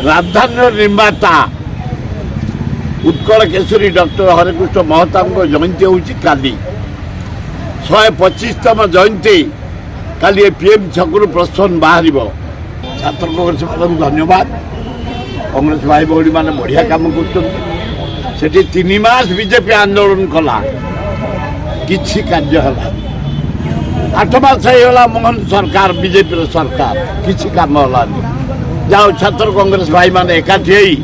राजधानी निर्माता उत्कल केशरी डॉक्टर हरेकृष्ण महता जयंती हूँ काली 125तम जयंती काली पीएम छकु प्रश्न बाहर छात्र कांग्रेस वालों धन्यवाद। कांग्रेस भाई भौणी मैंने बढ़िया काम कर 3 मास बीजेपी आंदोलन कला किसी कार्य 8 मास होगा मोहन सरकार बीजेपी सरकार किसी काम हलानी जाओ छात्र कांग्रेस भाई मैंने एकाठी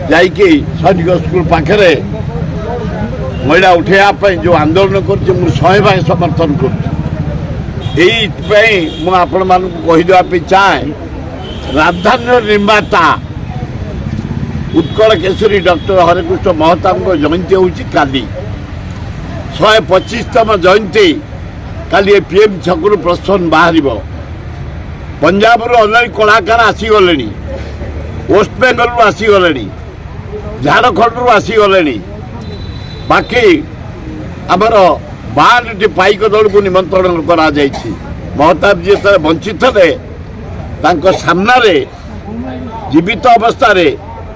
जाइए सैनिक स्कूल पाखे महिला उठेवाई जो आंदोलन कर भाई समर्थन करदेवाई चाहे राजधानी निर्माता उत्कल केशरी डॉक्टर हरेकृष्ण महता जयंती हूँ काली 125तम जयंती काली पीएम छकु प्रश्न बाहर पंजाब अनेक कलाकार आसीगले वेस्ट बेंगल आसीगले झारखंड आसीगले बाकी आमर 52टी पाइक दल को निमंत्रण करा महताब जी जो वंचित थे सामने जीवित अवस्था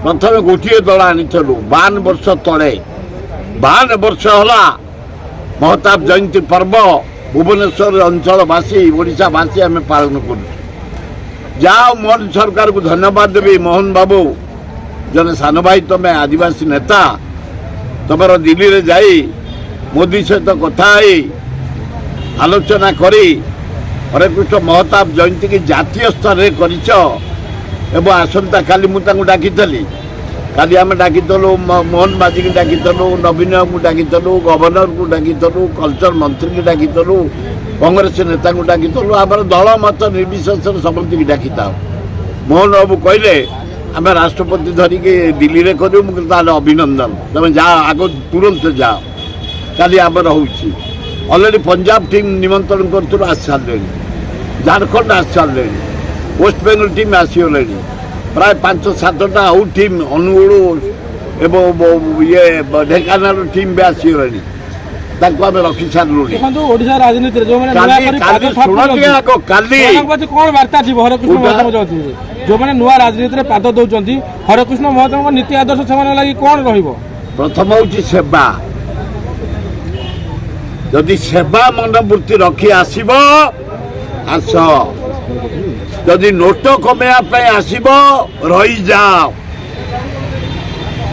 प्रथम गोटे दल आनी 52 वर्ष तले 52 वर्ष है महताब जयंती पर्व भुवनेश्वर अंचलवासी ओडावासी आम पालन कर जाओ मोहन सरकार को धन्यवाद देवी। मोहन बाबू जन सान भाई तुम आदिवासी नेता तुम दिल्ली रे जाई मोदी सहित कथा आलोचना करी हरेकृष्ण महताब जयंती की जातीय स्तर में कर आसंता काली मुझे डाकी काली आम डाकीलु मोहन माझी की डाकीलु नवीन को डाकीलु गवर्नर को डाकीलु कल्चर मंत्री की डाकीलु कांग्रेस नेता को डाकीलु आम दल मत निर्विशेष समस्त की डाकी था। मोहन बाबू कहले आम राष्ट्रपति धरिकी दिल्ली में करें अभिनंदन तुम जाओ आग तुरंत जाओ काली आमर ऑलरेडी पंजाब टीम निमंत्रण कर आसी सारे झारखंड आसी सारे वेस्ट बेंगल टीम आसीगले प्राय 5-7टा आउ टीम अनुगुल एवं ये ढेकानाल टीम भी आसीगले आम रखी सारू राजनीति कौन वार्ता थी हरेकृष्ण महता जो मैंने नुआ राजनीति में पाद दौरान हरेकृष्ण महता नीति आदर्श से लगी कौन प्रथम हूँ सेवा जदि सेवा मनोवृत्ति रखी आसब आस जदि नोट कमेवा आसब रही जाओ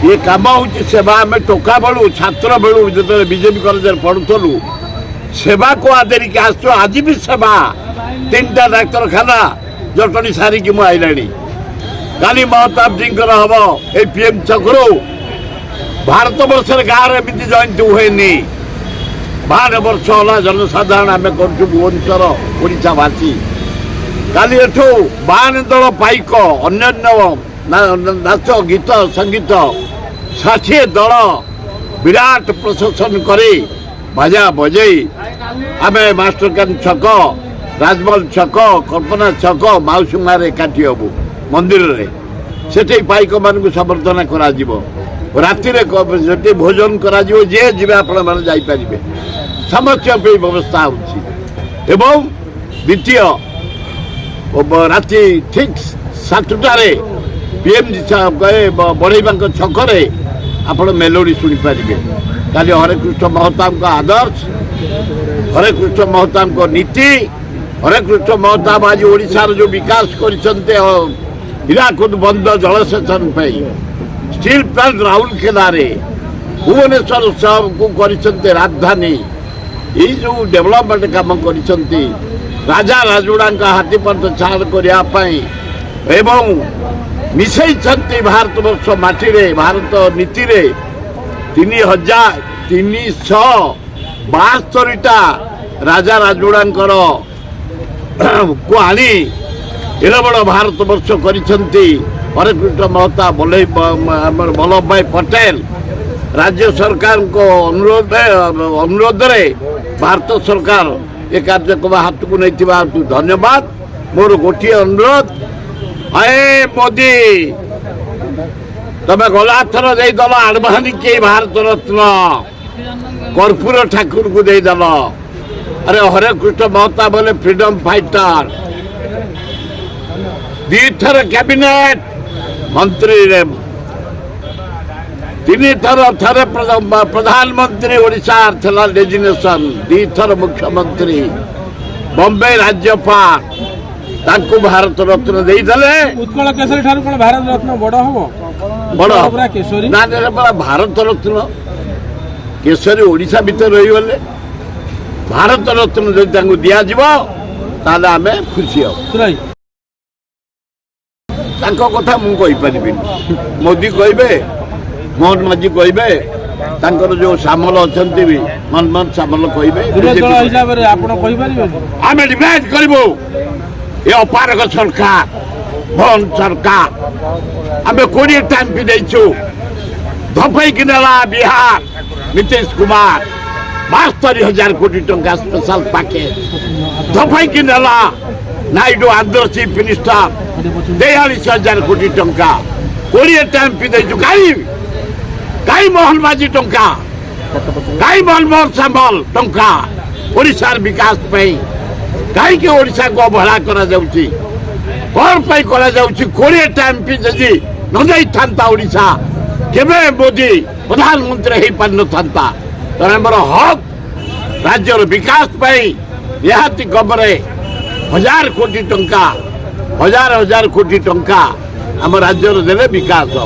ये कम हूँ सेवा आम टोका बेलू छात्र बेलू जो बीजेपी कॉलेज पढ़ुलु सेवा को आदरिक आस आज भी सेवा 3टा डाक्तरखाना जटणी सारिकी मु आईलाणी काली महताब जी हम ये पीएम छकु भारत वर्ष गाँव एमती जयंती हुए 52 वर्ष है जनसाधारण आम कर भुवनेश्वर ओडावासी काली एठू 52 दल पाइक अन्य नाच गीत संगीत 60 दल विराट प्रशासन करे बाजा बजई आम मास्टरकान छक राजमहल छक कल्पना छक मौसुमार एकाठी हबू मंदिर रे सेठी पाइक मान संबर्धना करा राति भोजन करा जे जीवे आपण मैंने जापारे समस्त व्यवस्था हो द्वितीय राति ठीक 7टार पीएम बढ़ेबा छकरे आपण मेलोडी शुणी पारे काली हरेकृष्ण महता आदर्श हरेकृष्ण महता नीति हरेकृष्ण महता आज ओडिशार जो विकास कर हीराकुद बंद जलसेचन स्टील प्लांट राउरकेला भुवनेश्वर को कर राजधानी ये जो डेवलपमेंट काम कर राजा राजुड़ा हाथीपंथ छाड़ करने मिसई भारत वर्ष माटी भारत नीति 3372टा राजा राजुड़ा को आनी एड़े बड़ भारत वर्ष कर हरेकृष्ण महता वल्लभ भाई पटेल राज्य सरकार को अनुरोध भारत सरकार ये कार्यक्रम हाथ को नहीं धन्यवाद। मोर गोटे अनुरोध अरे मोदी तमें गला थर देदेल आडवाणी के भारत रत्न कर्पूर ठाकुर को देदेल अरे हरेकृष्ण महता बोले फ्रीडम फाइटर 2 थर कैबिनेट मंत्री तीन थर थे प्रधानमंत्री ओडिशा थिला डेजिग्नेशन 2 थर मुख्यमंत्री बॉम्बे राज्यपाल तांको भारत रत्न देइदले उत्कल केसरी ठारू कोन भारत रत्न बड़ हबो बड़ पूरा केसरी ना ने बड़ा भारत रत्न केसरी ओडिशा भीतर रही गले भारत रत्न जदि तांको दिया जिवो ताले आमे खुशी हो सुराई तांको कथा मु कहि परिबिनी मोदी कहबे मोहन माझी कहबे तांकर जो सामल अछंती भी मनमोहन सामल कहबे विरोधी दल हिसाब रे आपण कहि परिबे आमे डिमांड करबो ये अपारक सरकार भवन सरकार आमे 20 टाइम भी देछु धफई किनेला बिहार नीतीश कुमार 72,000 कोटी टंका स्पेशल पैकेज धफई किनेला नायडू आंध्र चीफ मिनिस्टर 43,000 कोटी टंका 20 टाइम भी देछु काई मोहन माझी टंका काई मनमोहन सामल टंका ओडिशार विकास पई काई के ओडिशा को अवहेला करा जाउची कौन पई करा जाउची 20 टाइम भी जदि न जाई थांता ओडिशा केबे मोदी प्रधानमंत्री हे पान न थांता तने हमर हक राज्यर विकास पई निहाती गबरे 1000 कोटी टंका 1000 कोटी टंका हम राज्यर देले विकास हो।